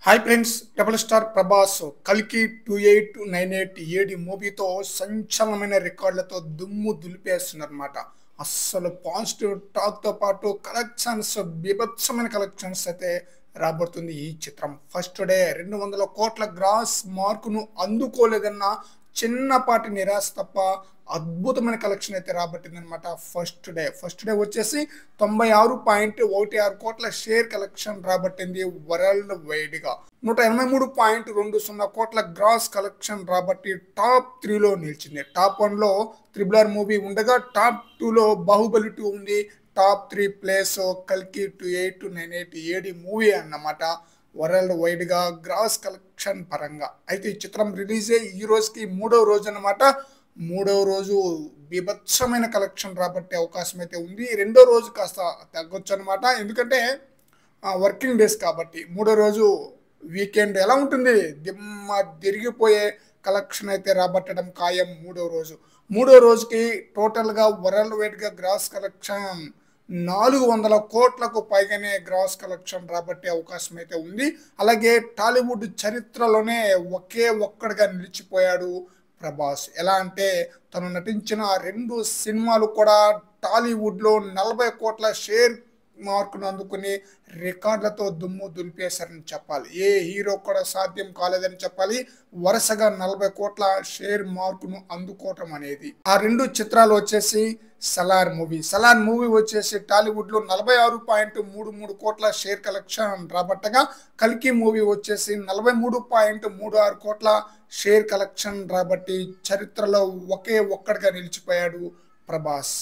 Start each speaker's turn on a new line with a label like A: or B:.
A: Hi friends, double star Prabhas కల్కి 2898 AD మూవీతో సంచలనమైన రికార్డులతో దుమ్ము దులిపేస్తున్నారన్నమాట. అస్సలు పాజిటివ్ టాక్తో పాటు కలెక్షన్స్, బీభత్సమైన కలెక్షన్స్ అయితే రాబోతుంది ఈ చిత్రం. ఫస్ట్ డే 200 కోట్ల గ్రాస్ మార్కును అందుకోలేదన్న చిన్నపాటి నిరాశ తప్ప అద్భుతమైన కలెక్షన్ అయితే రాబట్టిందనమాట. ఫస్ట్ డే వచ్చేసి 96.16 కోట్ల షేర్ కలెక్షన్ రాబట్టింది వరల్డ్ వైడ్గా. 183.20 కోట్ల గ్రాస్ కలెక్షన్ రాబట్టి టాప్ 3లో నిలిచింది. టాప్ 1లో RRR మూవీ ఉండగా టాప్ 2లో బాహుబలి 2 ఉంది. టాప్ 3 ప్లేస్ కల్కి 2898 ఏడి మూవీ అన్నమాట వరల్డ్ వైడ్గా గ్రాస్ కలెక్షన్ పరంగా. అయితే ఈ చిత్రం రిలీజ్ అయ్యి ఈ రోజుకి మూడవ రోజు అన్నమాట. మూడవ రోజు బీభత్సమైన కలెక్షన్ రాబట్టే అవకాశం అయితే ఉంది. రెండో రోజు కాస్త తగ్గొచ్చు అనమాట, ఎందుకంటే వర్కింగ్ డేస్ కాబట్టి. మూడో రోజు వీకెండ్ ఎలా ఉంటుంది, దిమ్మ తిరిగిపోయే కలెక్షన్ అయితే రాబట్టడం ఖాయం. మూడో రోజుకి టోటల్గా వరల్డ్ వైడ్గా గ్రాస్ కలెక్షన్ 400 కోట్లకు పైగానే గ్రాస్ కలెక్షన్ రాబట్టే అవకాశం అయితే ఉంది. అలాగే టాలీవుడ్ చరిత్రలోనే ఒకే ఒక్కడిగా నిలిచిపోయాడు ప్రభాస్. ఎలా అంటే తను నటించిన 2 సినిమాలు కూడా టాలీవుడ్లో 40 కోట్ల షేర్ మార్కును అందుకుని రికార్డులతో దుమ్ము దులిపేశారని చెప్పాలి. ఏ హీరో కూడా సాధ్యం కాలేదని చెప్పాలి వరుసగా 40 కోట్ల షేర్ మార్కును అందుకోవటం అనేది. ఆ 2 చిత్రాలు వచ్చేసి సలార్ మూవీ వచ్చేసి టాలీవుడ్లో 46.33 కోట్ల షేర్ కలెక్షన్ రాబట్టగా, కల్కి మూవీ వచ్చేసి 43.36 కోట్ల షేర్ కలెక్షన్ రాబట్టి చరిత్రలో ఒకే ఒక్కడిగా నిలిచిపోయాడు ప్రభాస్.